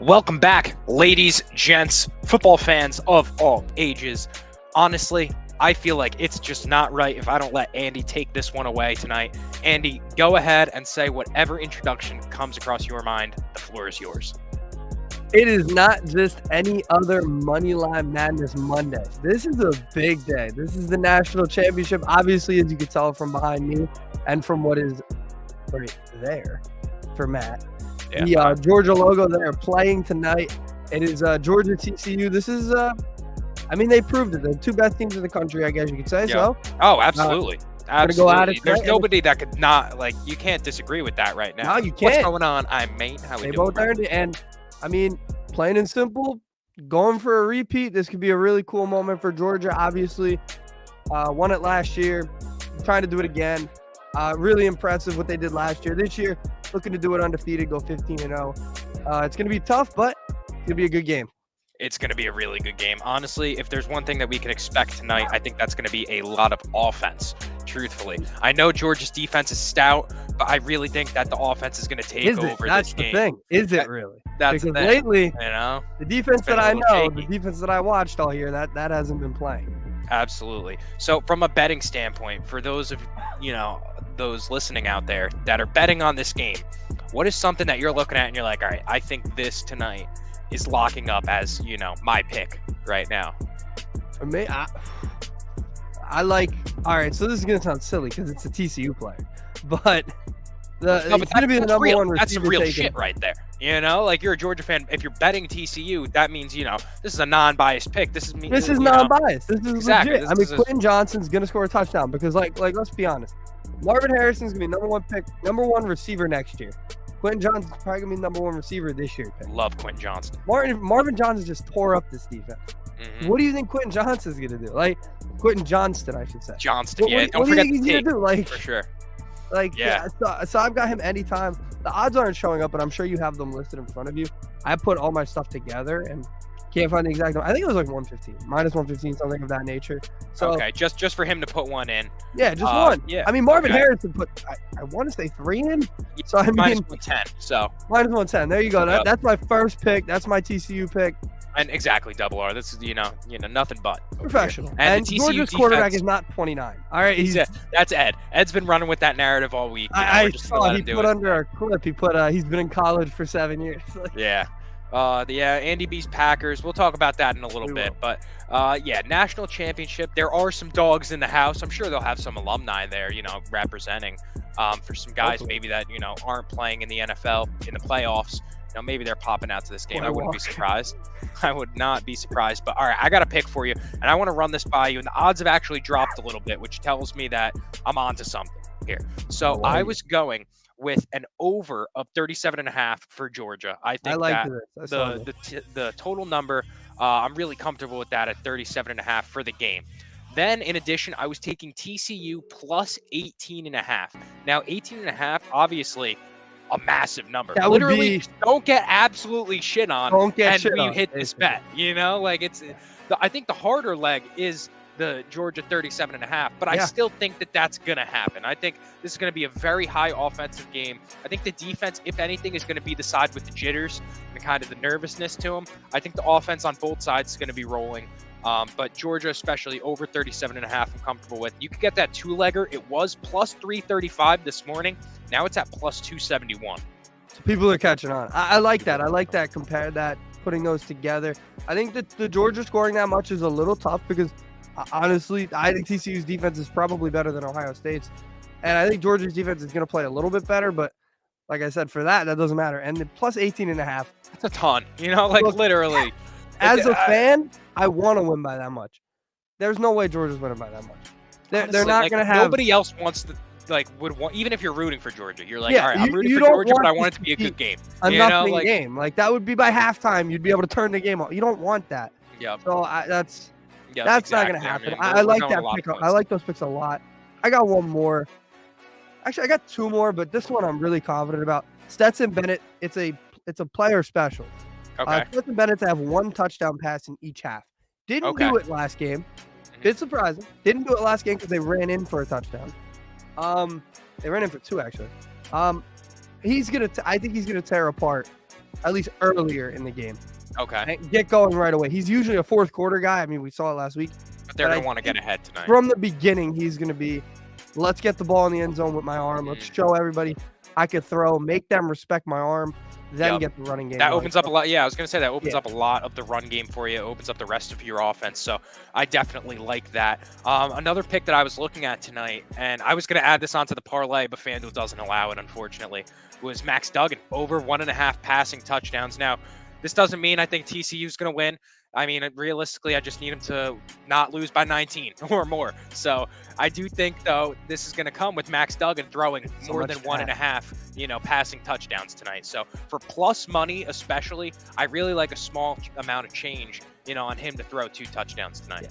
Welcome back, ladies, gents, football fans of all ages. Honestly, I feel like it's just not right if I don't let Andy take this one away tonight. Andy, go ahead and say whatever introduction comes across your mind. The floor is yours. It is not just any other Moneyline Madness Monday. This is a big day. This is the national championship. Obviously, as you can tell from behind me and from what is right there for Matt. The Georgia logo, they're playing tonight. It is Georgia TCU. This is, they proved it. They're the two best teams in the country, I guess you could say. Yeah. So, oh, absolutely. Absolutely. Go at it There's nobody that could not, you can't disagree with that right now. No, you can't. What's going on? I'm mate. How we doing? They both earned it. And, plain and simple, going for a repeat. This could be a really cool moment for Georgia. Obviously, won it last year. Trying to do it again. Really impressive what they did last year. This year, looking to do it undefeated, go 15-0. It's going to be tough, but it's going to be a good game. It's going to be a really good game. Honestly, if there's one thing that we can expect tonight, I think that's going to be a lot of offense, truthfully. I know Georgia's defense is stout, but I really think that the offense is going to take over this game. That's the thing. Is it really? That's because the thing. Lately, the defense that I know, the defense that I watched all year, that hasn't been playing. Absolutely. So from a betting standpoint, for those of those listening out there that are betting on this game, what is something that you're looking at and you're like, all right, I think this tonight is locking up as, my pick right now? For me, I like, all right, so this is going to sound silly because it's a TCU player, but it's going to be the number one receiver. That's real shit right there. You're a Georgia fan. If you're betting TCU, that means, this is a non-biased pick. This is non-biased. This is exactly legit. Quentin Johnston's going to score a touchdown because, let's be honest. Marvin Harrison's going to be number one receiver next year. Quentin Johnston's probably going to be number one receiver this year. Love Quentin Johnston. Marvin Johnson just tore up this defense. Mm-hmm. What do you think Quentin Johnston's going to do? Quentin Johnston, I should say. Johnston, don't forget do you think he's going to do? For sure. So I've got him anytime. The odds aren't showing up, but I'm sure you have them listed in front of you. I put all my stuff together and can't find the exact number. I think it was 115, minus 115, something of that nature. So okay, just for him to put one in. Yeah, just one. Yeah. Marvin Harrison put, I want to say 3 in. Yeah, so minus 110. So minus 110. There you go. That's my first pick. That's my TCU pick. And exactly, double R. This is nothing but professional. And Georgia's quarterback is not 29. All right, that's Ed. Ed's been running with that narrative all week. I saw he put under our clip. He put he's been in college for 7 years. Yeah. Andy B's Packers. We'll talk about that in a little bit. But national championship. There are some dogs in the house. I'm sure they'll have some alumni there, representing for some guys maybe that aren't playing in the NFL in the playoffs. Maybe they're popping out to this game. I wouldn't be surprised. I would not be surprised. But all right, I got a pick for you, and I want to run this by you. And the odds have actually dropped a little bit, which tells me that I'm onto something here. So I was going with an over of 37.5 for Georgia. I think the total number, I'm really comfortable with that at 37.5 for the game. Then, in addition, I was taking TCU plus 18.5. Now, 18.5, obviously, a massive number. That literally don't get absolutely shit on. Don't get shit on. You hit this bet. I think the harder leg is the Georgia 37.5, but I still think that's going to happen. I think this is going to be a very high offensive game. I think the defense, if anything, is going to be the side with the jitters and kind of the nervousness to them. I think the offense on both sides is going to be rolling. But Georgia, especially over 37.5, I'm comfortable with. You could get that two-legger. It was plus 335 this morning. Now it's at plus 271. So people are catching on. I like that. Compare that, putting those together. I think that the Georgia scoring that much is a little tough because, honestly, I think TCU's defense is probably better than Ohio State's. And I think Georgia's defense is going to play a little bit better. But like I said, for that doesn't matter. And the plus 18.5. That's a ton. Look, literally. As a fan, I want to win by that much. There's no way Georgia's winning by that much. They're not going to have. Nobody else wants to, would want, even if you're rooting for Georgia, you're like, all right, I'm rooting for Georgia, but I want it to be a good game. A nothing game. That would be by halftime. You'd be able to turn the game off. You don't want that. Yeah. So that's not going to happen. I like that pick. I like those picks a lot. I got one more. Actually, I got 2 more, but this one I'm really confident about. Stetson Bennett. It's a player special. Okay. Stetson Bennett to have 1 touchdown pass in each half. Didn't do it last game. Bit surprising. Didn't do it last game because they ran in for a touchdown. They ran in for 2 actually. I think he's gonna tear apart at least earlier in the game. Okay. And get going right away. He's usually a fourth quarter guy. I mean, we saw it last week. But they're going to want to get ahead tonight. From the beginning, he's going to be, let's get the ball in the end zone with my arm. Let's show everybody I could throw, make them respect my arm, then get the running game. That opens up a lot. Yeah, I was going to say that opens up a lot of the run game for you. It opens up the rest of your offense. So I definitely like that. Another pick that I was looking at tonight, and I was going to add this onto the parlay, but FanDuel doesn't allow it, unfortunately, was Max Duggan, over 1.5 passing touchdowns. Now, this doesn't mean I think TCU is going to win. I mean, realistically, I just need him to not lose by 19 or more. So I do think, though, this is going to come with Max Duggan throwing more than 1.5, passing touchdowns tonight. So for plus money, especially, I really like a small amount of change, on him to throw 2 touchdowns tonight.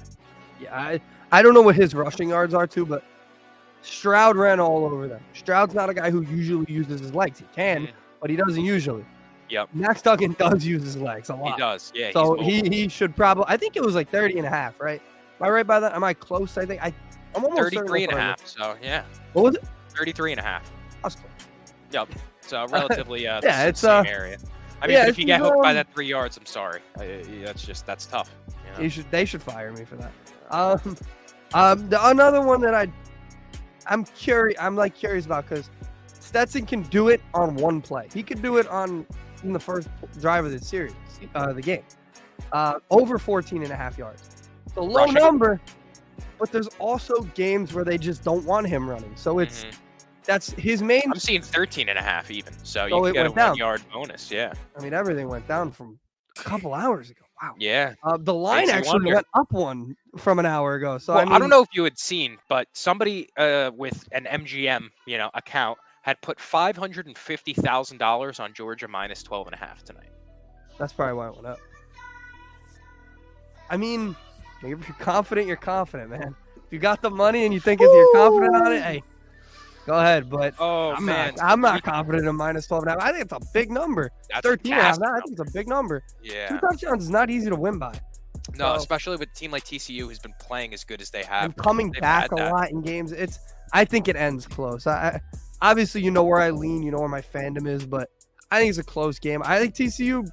Yeah, I don't know what his rushing yards are, too, but Stroud ran all over them. Stroud's not a guy who usually uses his legs. He can, but he doesn't usually. Yep. Max Duggan does use his legs a lot. He does, yeah. So he should probably, I think it was like 30.5, right? Am I right by that? Am I close? I think I'm almost 33.5. So yeah. What was it? 33.5. That's close. Yep. So relatively, it's the same area. I mean, but if you get hooked by that 3 yards, I'm sorry. That's tough. They should fire me for that. Another one that I'm curious about, because Stetson can do it on one play. He could do it in the first drive of the series, the game. Over 14.5 yards. It's a low number, but there's also games where they just don't want him running. So that's his main. I'm seeing 13.5 even. So you can get a 1 yard bonus. Yeah. I mean, everything went down from a couple hours ago. Wow. Yeah. The line actually went up one from an hour ago. So I don't know if you had seen, but somebody with an MGM, account had put $550,000 on Georgia minus 12.5 tonight. That's probably why it went up. I mean, if you're confident, you're confident, man. If you got the money and you think you're confident on it, hey, go ahead. But I'm not confident in minus 12.5. I think it's a big number. That's 13.5. I think it's a big number. Yeah. 2 touchdowns is not easy to win by. No, especially with a team like TCU who's been playing as good as they have. And coming back a lot in games. I think it ends close. Obviously, you know where I lean, you know where my fandom is, but I think it's a close game. I think TCU,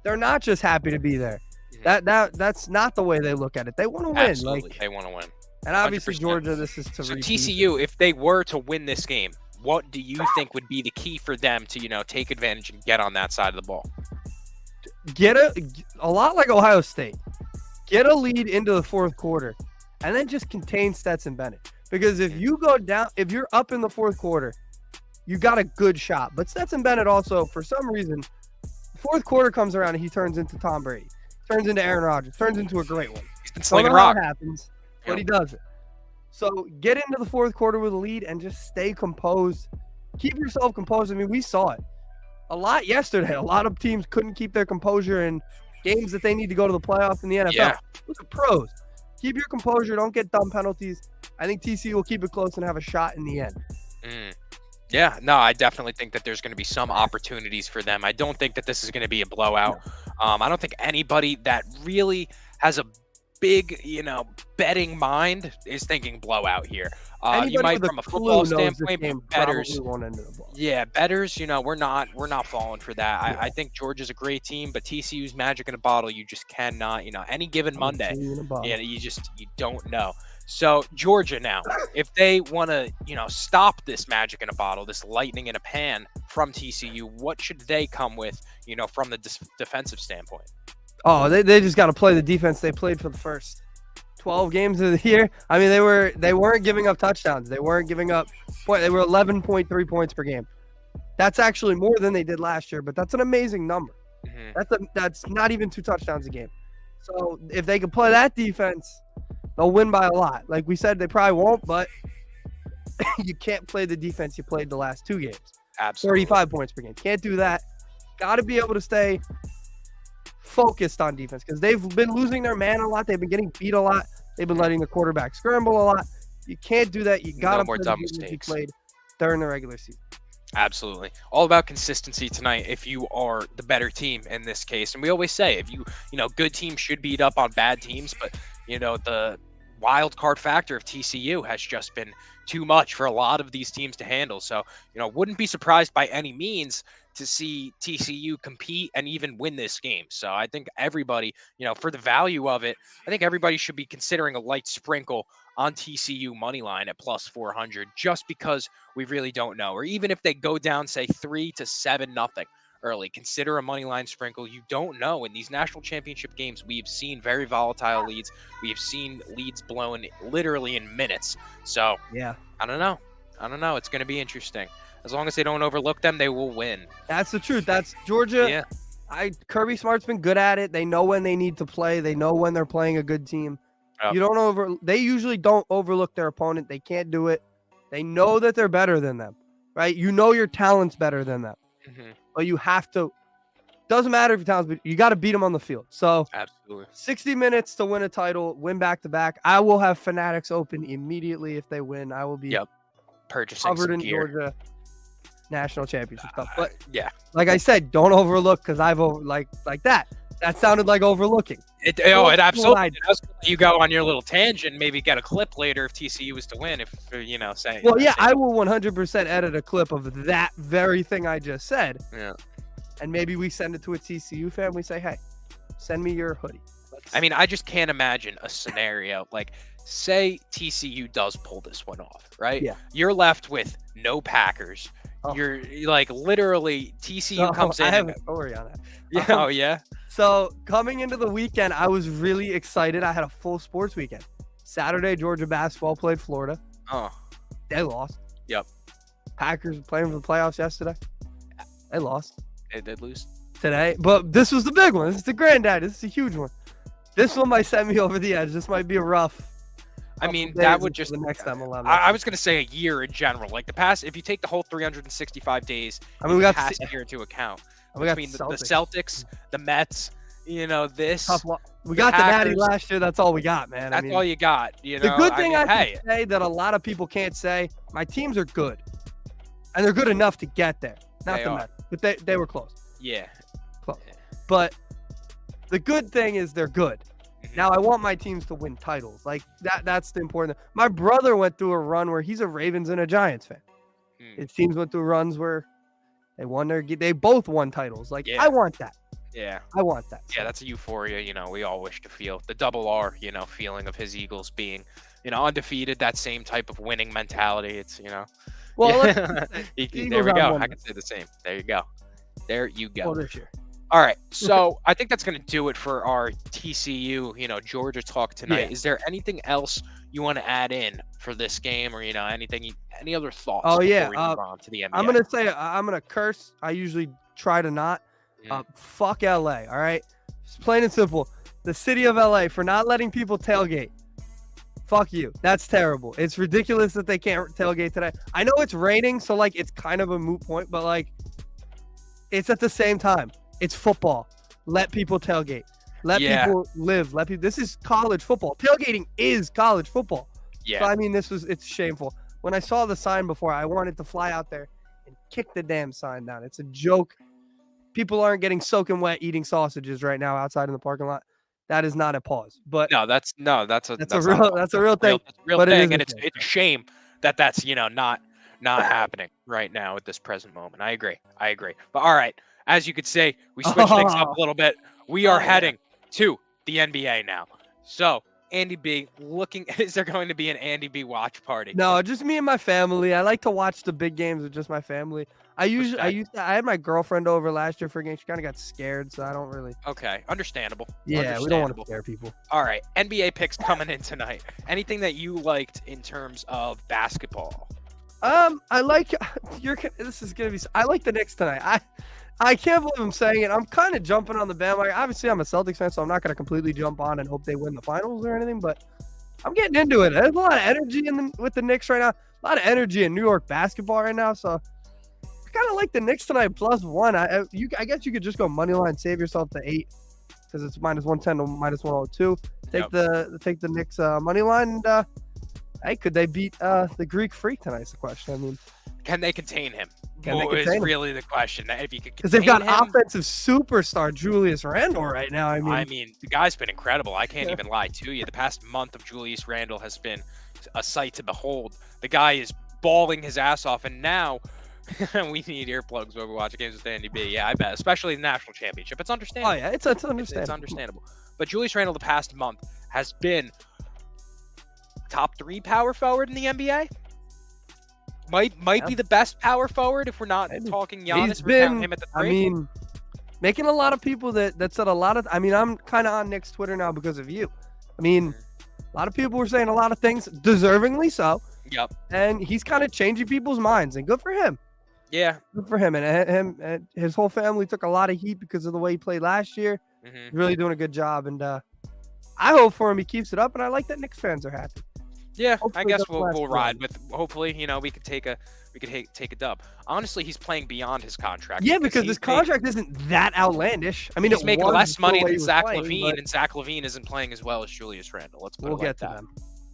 they're not just happy to be there. That's not the way they look at it. They want to win. Absolutely, they want to win. And obviously, 100%. Georgia, this is to repeat. TCU, if they were to win this game, what do you think would be the key for them to, take advantage and get on that side of the ball? Get a lot like Ohio State. Get a lead into the fourth quarter, and then just contain Stetson Bennett. Because if you go down, if you're up in the fourth quarter, you got a good shot. But Stetson Bennett also, for some reason, fourth quarter comes around and he turns into Tom Brady, turns into Aaron Rodgers, turns into a great one. He's been slinging rock. That happens, but he does it. So get into the fourth quarter with a lead and just stay composed. Keep yourself composed. I mean, we saw it a lot yesterday. A lot of teams couldn't keep their composure in games that they need to go to the playoffs in the NFL. Yeah. Look at pros. Keep your composure. Don't get dumb penalties. I think TCU will keep it close and have a shot in the end. Yeah, no, I definitely think that there's going to be some opportunities for them. I don't think that this is going to be a blowout. I don't think anybody that really has a big, betting mind is thinking blowout here. You might from a football standpoint, but bettors. Yeah, bettors, we're not falling for that. I think Georgia's a great team, but TCU's magic in a bottle, you just cannot, any given Monday. Yeah, you don't know. So Georgia now, if they want to, stop this magic in a bottle, this lightning in a pan from TCU, what should they come with, from the defensive standpoint? Oh, they just got to play the defense they played for the first 12 games of the year. I mean, they weren't giving up touchdowns. They weren't giving up They were 11.3 points per game. That's actually more than they did last year, but that's an amazing number. That's not even 2 touchdowns a game. So if they can play that defense, they'll win by a lot. Like we said, they probably won't, but you can't play the defense you played the last 2 games. Absolutely. 35 points per game. Can't do that. Got to be able to stay focused on defense because they've been losing their man a lot. They've been getting beat a lot. They've been letting the quarterback scramble a lot. You can't do that. You got to play the defense you played during the regular season. Absolutely. All about consistency tonight if you are the better team in this case. And we always say, if good teams should beat up on bad teams, but, the wild card factor of TCU has just been too much for a lot of these teams to handle. So, wouldn't be surprised by any means to see TCU compete and even win this game. So I think everybody, for the value of it, I think everybody should be considering a light sprinkle on TCU money line at plus 400, just because we really don't know. Or even if they go down, say 3-7-0 early, consider a money line sprinkle. You don't know. In these national championship games, we've seen very volatile leads. We've seen leads blown literally in minutes. So yeah, I don't know. It's going to be interesting. As long as they don't overlook them, they will win. That's the truth. That's Georgia. Yeah. Kirby Smart's been good at it. They know when they need to play. They know when they're playing a good team. Yep. They usually don't overlook their opponent. They can't do it. They know that they're better than them, right? You know your talent's better than them. Mm-hmm. But you have to. Doesn't matter if your talent's, but you got to beat them on the field. So absolutely, 60 minutes to win a title, win back-to-back. I will have Fanatics open immediately if they win. I will be purchasing covered in gear. Georgia national championship stuff. But yeah, like I said, don't overlook, because I've like that. That sounded like overlooking. It absolutely does. You go on your little tangent, maybe get a clip later if TCU was to win. If saying. Well, yeah, I will 100% edit a clip of that very thing I just said. Yeah. And maybe we send it to a TCU fan. We say, hey, send me your hoodie. I just can't imagine a scenario like, say TCU does pull this one off, right? Yeah. You're left with no Packers. Oh. You're like literally TCU comes in. I have a story on that. Yeah. Oh yeah. So coming into the weekend, I was really excited. I had a full sports weekend. Saturday, Georgia basketball played Florida. Oh. They lost. Yep. Packers playing for the playoffs yesterday. They lost. They did lose today, but this was the big one. This is the granddad. This is a huge one. This one might send me over the edge. This might be a rough. I mean, that would just the next time I was going to say a year in general, like the past. If you take the whole 365 days, I mean, we got past year into account. We got between the Celtics, the Mets, this. We got the Natty last year. That's all we got, man. That's all you got. The good thing I can say that a lot of people can't say, my teams are good, and they're good enough to get there. Not the Mets, but they were close. Yeah. Close. But the good thing is they're good. Mm-hmm. Now I want my teams to win titles. Like that's the important thing. My brother went through a run where he's a Ravens and a Giants fan. His teams went through runs where they both won titles. Like I want that. Yeah. I want that. Yeah, that's a euphoria, we all wish to feel. The double R, feeling of his Eagles being, undefeated, that same type of winning mentality. It's, Well, there we go. I can say the same. There you go. There you go. Well, this year. All right. So I think that's going to do it for our TCU, Georgia talk tonight. Yeah. Is there anything else you want to add in for this game, or, any other thoughts? Oh, yeah. We move on to the NBA? I'm going to say, I'm going to curse. I usually try to not. Fuck LA. All right. Just plain and simple. The city of LA for not letting people tailgate. Fuck you. That's terrible. It's ridiculous that they can't tailgate today. I know it's raining, so it's kind of a moot point, but it's at the same time. It's football. Let people tailgate. Let people live. This is college football. Tailgating is college football. Yeah. So it's shameful. When I saw the sign before, I wanted to fly out there and kick the damn sign down. It's a joke. People aren't getting soaking wet eating sausages right now outside in the parking lot. That is not a pause. But that's a real thing. That's a real thing. And it's a shame that that's not happening right now at this present moment. I agree. But all right, as you could say, we switched things up a little bit. We are heading to the NBA now. So Andy B, is there going to be an Andy B watch party? No, just me and my family. I like to watch the big games with just my family. I had my girlfriend over last year for a game. She kind of got scared, so I don't really. Okay, understable. Yeah, we don't want to scare people. All right, NBA picks coming in tonight. Anything that you liked in terms of basketball? I like this is gonna be. I like the Knicks tonight. I can't believe I'm saying it. I'm kind of jumping on the bandwagon. Obviously, I'm a Celtics fan, so I'm not gonna completely jump on and hope they win the finals or anything. But I'm getting into it. There's a lot of energy with the Knicks right now. A lot of energy in New York basketball right now. So I kind of like the Knicks tonight +1. I guess you could just go money line, save yourself the 8 because it's -110 to -102. Take the Knicks money line. And, hey, could they beat the Greek Freak tonight? Is the question. I mean, can they contain him? Is really the question. If you could, because they've got offensive superstar Julius Randle right now. I mean, the guy's been incredible. I can't even lie to you. The past month of Julius Randle has been a sight to behold. The guy is balling his ass off, and now We need earplugs when we watch games with Andy B. Yeah, I bet, especially the national championship. It's understandable. Oh yeah, it's understandable. It's understandable. But Julius Randle the past month has been top 3 power forward in the NBA. Might be the best power forward if we're not talking Giannis. He's been, him at the 3. I mean, making a lot of people that said a lot of. I mean, I'm kind of on Nick's Twitter now because of you. I mean, a lot of people were saying a lot of things, deservingly so. Yep. And he's kind of changing people's minds, and good for him. Yeah. Good for him. And his whole family took a lot of heat because of the way he played last year. Really doing a good job. And I hope for him he keeps it up. And I like that Knicks fans are happy. Yeah, hopefully I guess we'll ride with. Hopefully, we could take a dub. Honestly, he's playing beyond his contract. Yeah, because his contract isn't that outlandish. I mean, he's making less money than Zach LaVine, and Zach LaVine isn't playing as well as Julius Randle. Let's put it like that.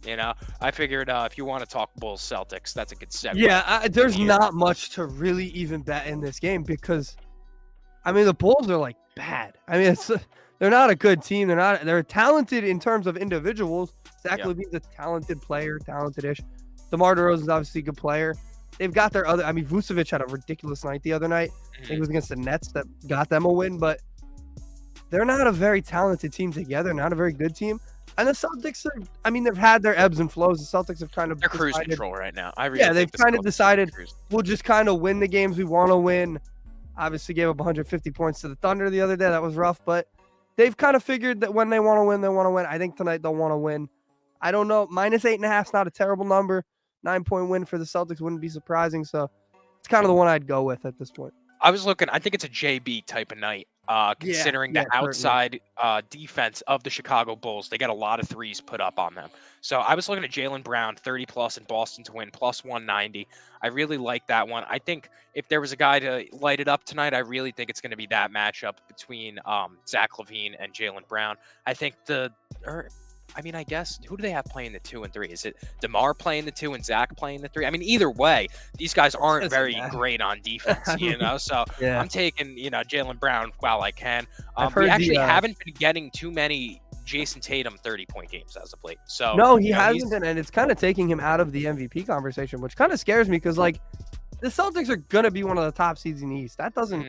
Them. I figured if you want to talk Bulls Celtics, that's a good segue. Yeah, there's not much to really even bet in this game because, I mean, the Bulls are like bad. I mean, they're not a good team. They're talented in terms of individuals. Zach LaVine's a talented player, talented-ish. DeMar DeRozan's obviously a good player. They've got their other. I mean, Vucevic had a ridiculous night the other night. I think it was against the Nets that got them a win, but they're not a very talented team together. Not a very good team. And the Celtics are. I mean, they've had their ebbs and flows. The Celtics have kind of. They're cruise control right now. They've kind of decided we'll just kind of win the games we want to win. Obviously, gave up 150 points to the Thunder the other day. That was rough, but they've kind of figured that when they want to win, they want to win. I think tonight they'll want to win. I don't know. -8.5 is not a terrible number. 9-point win for the Celtics wouldn't be surprising. So it's kind of the one I'd go with at this point. I was looking. I think it's a JB type of night, considering the outside defense of the Chicago Bulls. They got a lot of threes put up on them. So I was looking at Jaylen Brown, 30+ in Boston to win, +190. I really like that one. I think if there was a guy to light it up tonight, I really think it's going to be that matchup between Zach LaVine and Jaylen Brown. I think I guess, who do they have playing the 2 and 3? Is it DeMar playing the 2 and Zach playing the 3? I mean, either way, these guys aren't very great on defense, So I'm taking, Jaylen Brown while I can. We actually haven't been getting too many Jason Tatum 30-point games as of late. So no, he hasn't been, and it's kind of taking him out of the MVP conversation, which kind of scares me because, like, the Celtics are going to be one of the top seeds in the East. That doesn't,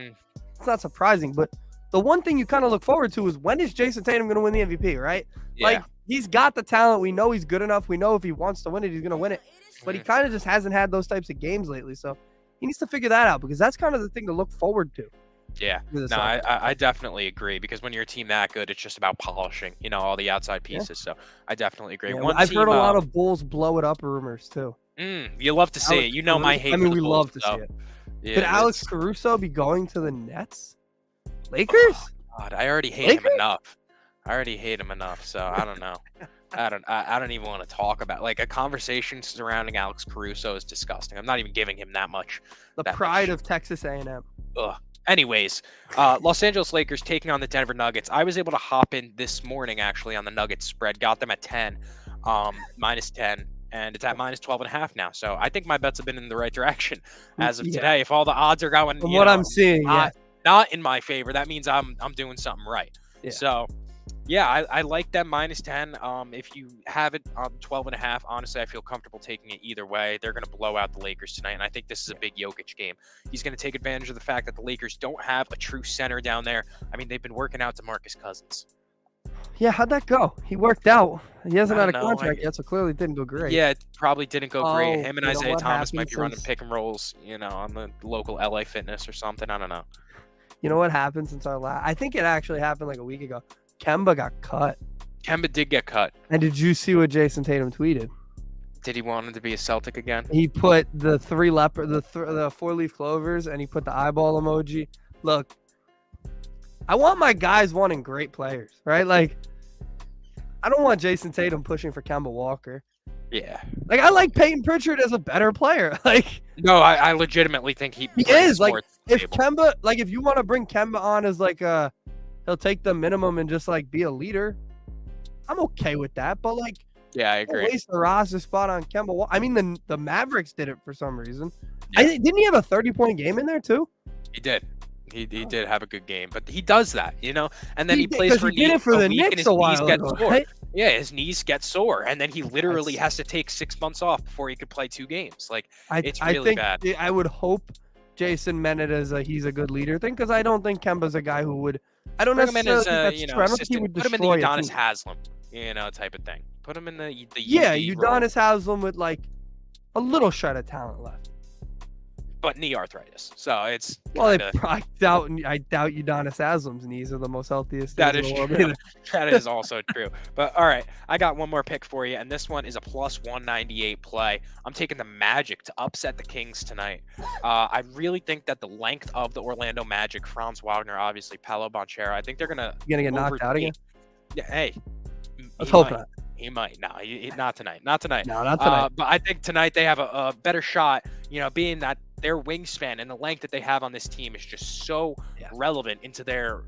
it's not surprising, but the one thing you kind of look forward to is when is Jason Tatum going to win the MVP, right? Yeah. Like, he's got the talent. We know he's good enough. We know if he wants to win it, he's going to win it. But he kind of just hasn't had those types of games lately. So he needs to figure that out because that's kind of the thing to look forward to. Yeah, no, I definitely agree because when you're a team that good, it's just about polishing, all the outside pieces. Yeah. So I definitely agree. Yeah, I've heard a lot of Bulls blow it up rumors too. You love to see it. My hate. I mean, we love to see it. Yeah, could Alex Caruso be going to the Nets? Lakers? Oh, God, I already hate him enough. So I don't know. I don't even want to talk about a conversation surrounding Alex Caruso is disgusting. I'm not even giving him that much. The pride of Texas A&M. Ugh. Anyways, Los Angeles Lakers taking on the Denver Nuggets. I was able to hop in this morning actually on the Nuggets spread. Got them at 10, -10, and it's at -12.5 now. So I think my bets have been in the right direction as of today. If all the odds are going, from what I'm seeing, not in my favor, that means I'm doing something right. Yeah. So. Yeah, I like them -10. If you have it on 12.5, honestly, I feel comfortable taking it either way. They're going to blow out the Lakers tonight, and I think this is a big Jokic game. He's going to take advantage of the fact that the Lakers don't have a true center down there. I mean, they've been working out DeMarcus Cousins. Yeah, how'd that go? He worked out. He hasn't had a contract yet, so clearly it didn't go great. Yeah, it probably didn't go great. Him and Isaiah Thomas might be running pick and rolls, on the local LA Fitness or something. I don't know. You know what happened since our last? I think it actually happened like a week ago. Kemba got cut. Kemba did get cut. And did you see what Jason Tatum tweeted? Did he want him to be a Celtic again? He put the 4-leaf clovers, and he put the eyeball emoji. Look, I want my guys wanting great players, right? Like, I don't want Jason Tatum pushing for Kemba Walker. Yeah. Like, I like Peyton Pritchard as a better player. No, I legitimately think he is. Like, if Kemba, if you want to bring Kemba on as he'll take the minimum and just be a leader, I'm okay with that. But yeah, I agree. Waste the roster spot on Kemba. I mean, the Mavericks did it for some reason. Yeah. Didn't he have a 30-point game in there too? He did. He did have a good game, but he does that, and then he plays for the Knicks a while ago, right? Yeah, his knees get sore, and then he literally has to take 6 months off before he could play 2 games. It's really bad. I would hope Jason Menendez, he's a good leader thing, because I don't think Kemba's a guy who would. I don't Bring him in necessarily as think a that's true. I don't think he assistant. would Put him in the destroy a Udonis team. Haslam, type of thing. Put him in the Yeah, UD role. Udonis Haslam with like a little shred of talent left. But knee arthritis, so it's Well, kinda, I doubt Udonis Haslam's knees are the most healthiest. that in is the world true. either. That is also true. But all right, I got one more pick for you, and this one is a plus 198 play. I'm taking the Magic to upset the Kings tonight. I really think that the length of the Orlando Magic, Franz Wagner, obviously Paolo Banchero, I think they're gonna You gonna get knocked out again? Yeah, hey, Let's hope not. He might. No, not tonight. Not tonight. No, not tonight. But I think tonight they have a better shot, being that their wingspan and the length that they have on this team is just so relevant into their,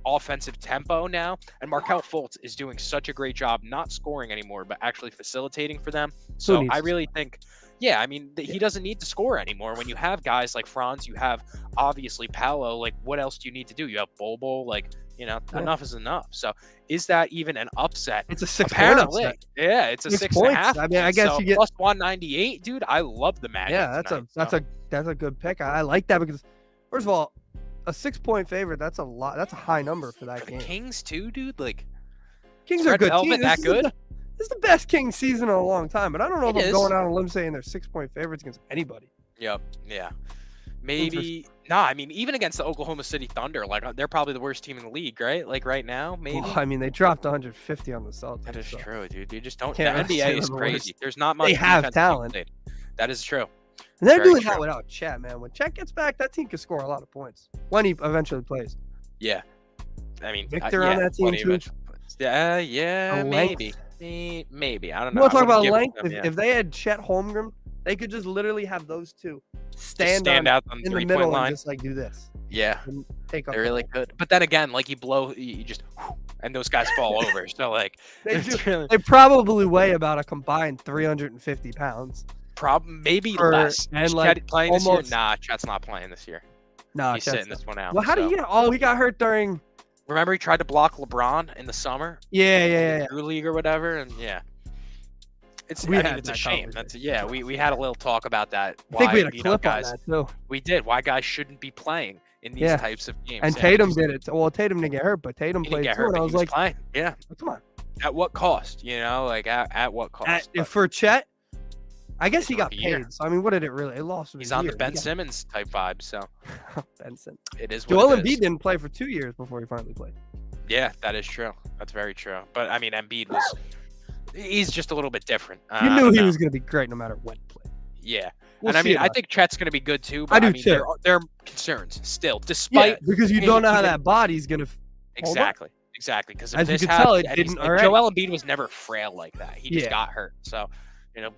offensive tempo now. And Markelle Fultz is doing such a great job, not scoring anymore, but actually facilitating for them. So I really think, he doesn't need to score anymore. When you have guys like Franz, you have obviously Paolo, like what else do you need to do? You have Bobo, enough is enough. So is that even an upset? It's a 6 point Apparently. upset. Yeah, it's a 6.5. points. I mean, I guess you get plus 198, dude. I love the Magic. Yeah, tonight, that's a good pick. I like that because, first of all, a 6-point favorite. That's a lot. That's a high number for that the game. Kings too, dude. Like Kings are a good team. That good? This is the best Kings season in a long time. But I don't know if I'm going out on a limb saying they're 6-point favorites against anybody. Yep. Yeah. Maybe. Nah, I mean, even against the Oklahoma City Thunder, they're probably the worst team in the league, right? Like right now, maybe. Well, I mean, they dropped 150 on the Celtics. That is true, dude. You just don't. The Can't really say NBA is they're the crazy. worst. There's not much. They have defense talent. being played. That is true. And they're Very doing true. that without Chet, man. When Chet gets back, that team can score a lot of points when he eventually plays. Yeah. I mean, Victor on that team when he too. Yeah, length. maybe. I don't You know. want to I talk about wouldn't give length? them, If they had Chet Holmgren, they could just literally have those two stand out on in the 3-point middle line. and just like do this. Yeah, And take up they the really ball. could. But then again, like you just, and those guys fall over. So like, They it's do. really, They probably weigh about a combined 350 pounds. maybe For- less. and, Is like, Chet playing this year? almost- Nah, Chet's not playing this year. No, He's sitting this one out. Well, how do so. you get? Oh, he got hurt during. Remember he tried to block LeBron in the summer? Yeah. Drew League or whatever, and yeah. It's We I mean, had it's a that shame. conversation. We had a little talk about that. I think we had a Why, clip guys, on that too. we did. Why guys shouldn't be playing in these Yeah. types of games. And Yeah, Tatum just- did it. Well, Tatum didn't get hurt, but Tatum He didn't played get too. hurt, And but I he was was like, playing. Yeah. come on. At what cost? At what cost? But For Chet, I guess It's he got rookie year. paid. So I mean, what did it really? It lost him. he's a on year. the Ben He got- Simmons type vibe, so Benson. it is Joel what it Embiid is. didn't play for 2 years before he finally played. Yeah, that is true. That's very true. But I mean, Embiid he's just a little bit different. You I knew don't he know. was going to be great no matter when he played. Yeah. We'll And I see mean, I about think Chet's going to be good too. But I do mean, too. There are concerns still, Yeah, despite because you and don't know how even- that body's going to. Hold up. exactly. Because As you this can tell, it happened, and didn't like, already. Joel Embiid was never frail like that. He just Yeah. got hurt. So,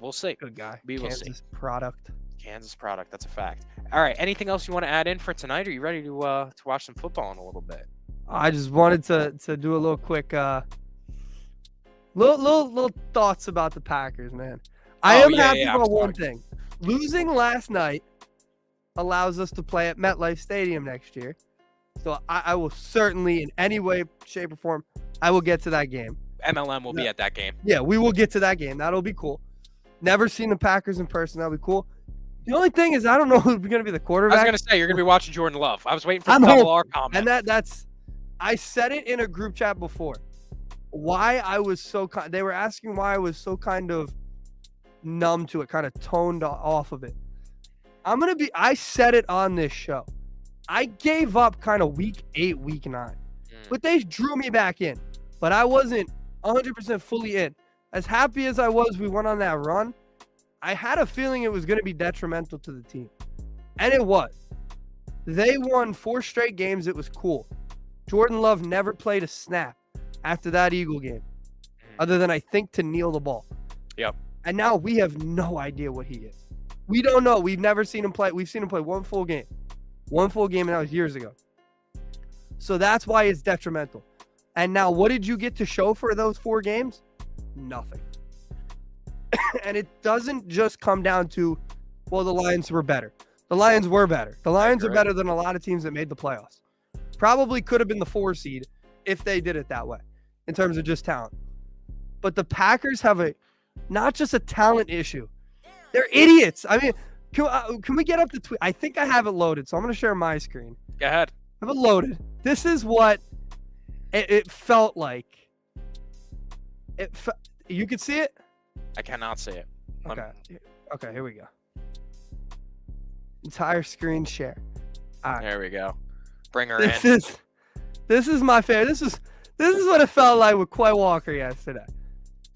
we'll see. Good guy. We will see. Kansas product. Kansas product. That's a fact. All right. Anything else you want to add in for tonight? Are you ready to watch some football in a little bit? I just wanted to do a little quick little thoughts about the Packers, man. I am happy about one thing. Losing last night allows us to play at MetLife Stadium next year. So I will certainly, in any way, shape, or form, I will get to that game. MLM will be at that game. Yeah, we will get to that game. That'll be cool. Never seen the Packers in person. That'll be cool. The only thing is, I don't know who's going to be the I was quarterback. going to say, you're going to be watching Jordan Love. I was waiting for I'm the double hoping. R comment. And that's, I said it in a group chat before. Why I was so, they were asking why I was so kind of numb to it, kind of toned off of it. I said it on this show. I gave up kind of week 8, week 9, but they drew me back in. But I wasn't 100% fully in. As happy as I was, we went on that run. I had a feeling it was going to be detrimental to the team. And it was. They won 4 straight games. It was cool. Jordan Love never played a snap after that Eagle game, other than I think to kneel the ball. Yep. And now we have no idea what he is. We don't know. We've never seen him play. We've seen him play one full game. One full game, and that was years ago. So that's why it's detrimental. And now what did you get to show for those 4 games? Nothing. And it doesn't just come down to, well, the Lions were better. The Lions were better. The Lions are better than a lot of teams that made the playoffs. Probably could have been the 4 seed if they did it that way in terms of just talent. But the Packers have not just a talent issue. They're idiots. I mean, Can we get up the tweet? I think I have it loaded, so I'm going to share my screen. Go ahead. I have it loaded. This is what it felt like. You can see it? I cannot see it. Okay, here we go. Entire screen share. All right. There we go. Bring her in. This is my favorite. This is what it felt like with Quay Walker yesterday.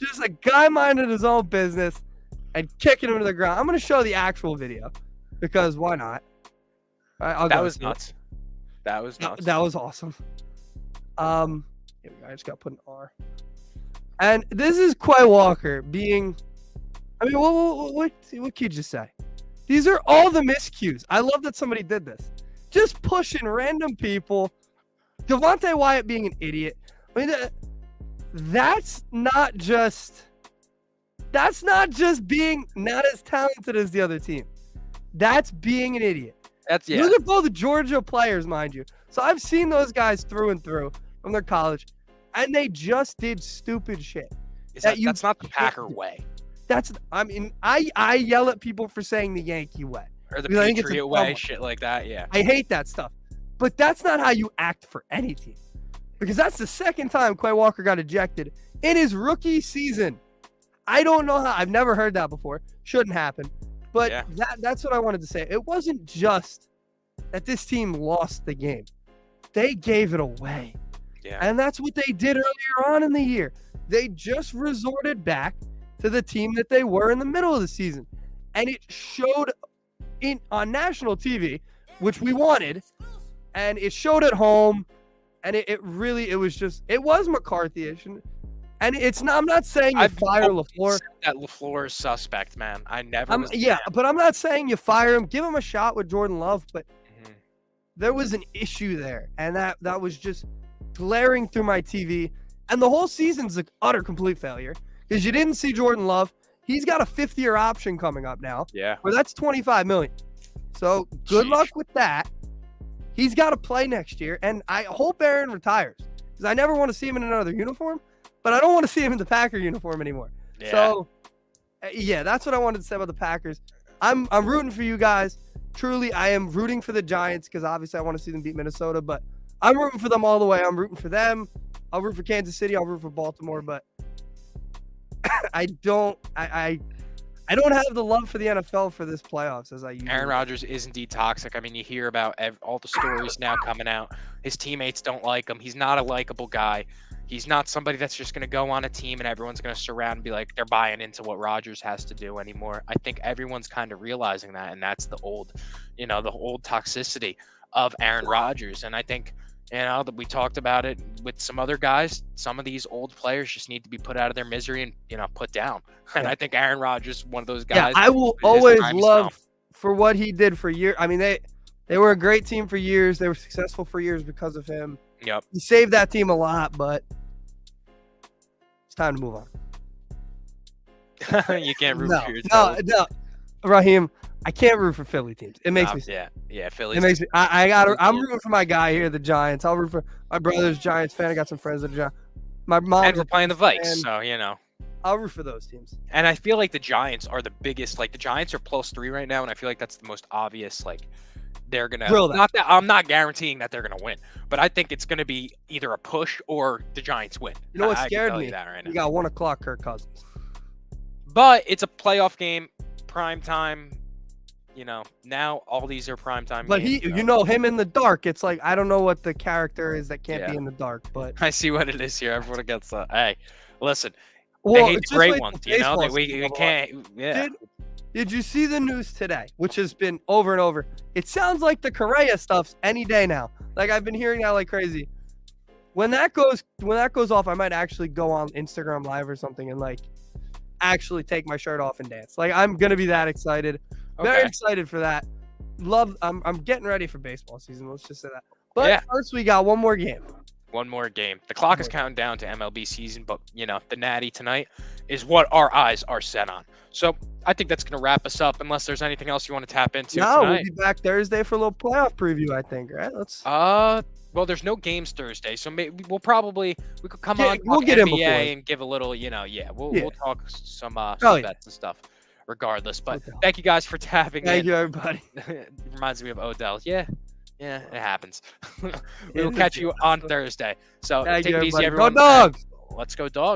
Just a guy minding his own business and kicking him to the ground. I'm going to show the actual video because why not? That was nuts. That was nuts. That was awesome. Here we go. I just got to put an R. And this is Quay Walker being. I mean, what can you just say? These are all the miscues. I love that somebody did this. Just pushing random people. Devontae Wyatt being an idiot. I mean, that's not just being not as talented as the other team. That's being an idiot. Those are both Georgia players, mind you. So I've seen those guys through and through from their college, and they just did stupid shit. That's not the Packer way. I yell at people for saying the Yankee way. Or the Patriot way, shit like that, yeah. I hate that stuff. But that's not how you act for any team. Because that's the second time Quay Walker got ejected in his rookie season. I don't know how. I've never heard that before. Shouldn't happen. But that's what I wanted to say. It wasn't just that this team lost the game. They gave it away. Yeah. And that's what they did earlier on in the year. They just resorted back to the team that they were in the middle of the season. And it showed on national TV, which we wanted, and it showed at home, and it was McCarthy-ish. And it's not. I'm not saying you fire LaFleur. That LaFleur is suspect, man. I never. But I'm not saying you fire him. Give him a shot with Jordan Love. But there was an issue there, and that was just glaring through my TV. And the whole season's an utter complete failure because you didn't see Jordan Love. He's got a 5th-year option coming up now. Yeah. Where that's $25 million. So good luck with that. He's got to play next year, and I hope Aaron retires because I never want to see him in another uniform, but I don't want to see him in the Packer uniform anymore. Yeah. So, that's what I wanted to say about the Packers. I'm rooting for you guys. Truly, I am rooting for the Giants because obviously I want to see them beat Minnesota, but I'm rooting for them all the way. I'm rooting for them. I'll root for Kansas City. I'll root for Baltimore, but I don't have the love for the NFL for this playoffs as I usually. Aaron Rodgers is indeed toxic. I mean, you hear about all the stories now coming out. His teammates don't like him. He's not a likable guy. He's not somebody that's just going to go on a team and everyone's going to surround and be like they're buying into what Rodgers has to do anymore. I think everyone's kind of realizing that, and that's the old toxicity of Aaron Rodgers. And I think, that we talked about it with some other guys. Some of these old players just need to be put out of their misery and put down. And I think Aaron Rodgers is one of those guys. Yeah, I will always love for what he did for years. I mean, they were a great team for years. They were successful for years because of him. Yep. He saved that team a lot, but it's time to move on. You can't root for yourself. No, Raheem. I can't root for Philly teams. It makes me sick. Yeah, Philly. It makes me. I'm rooting for my guy here, the Giants. I'll root for my brother's Giants fan. I got some friends that are Giants. My mom. And we're playing the Vikes, so I'll root for those teams. And I feel like the Giants are the biggest. Like the Giants are +3 right now, and I feel like that's the most obvious. Like they're gonna. I'm not guaranteeing that they're gonna win, but I think it's gonna be either a push or the Giants win. You know what scared me? You got 1 o'clock, Kirk Cousins. But it's a playoff game, prime time. Now all these are primetime but games. But him in the dark. It's like I don't know what the character is that can't be in the dark. But I see what it is here. Everyone gets hey, listen. They hate the great ones. We can't. Yeah. Did you see the news today? Which has been over and over. It sounds like the Correa stuff's any day now. Like I've been hearing that like crazy. When that goes off, I might actually go on Instagram Live or something and like actually take my shirt off and dance. Like I'm gonna be that excited. Very excited for that. I'm getting ready for baseball season. Let's just say that. But first, we got one more game. One more game. The clock is counting down to MLB season, but the Natty tonight is what our eyes are set on. So I think that's going to wrap us up. Unless there's anything else you want to tap into tonight. We'll be back Thursday for a little playoff preview. I think, right? Well, there's no games Thursday, so maybe we could come on. We'll get NBA and give a little, we'll talk some bets and stuff. regardless. But thank you guys for tapping in. Thank you, everybody. It reminds me of Odell. Yeah, it happens. We will catch you on Thursday. So take it easy, everyone. Go Dogs! Let's go Dogs.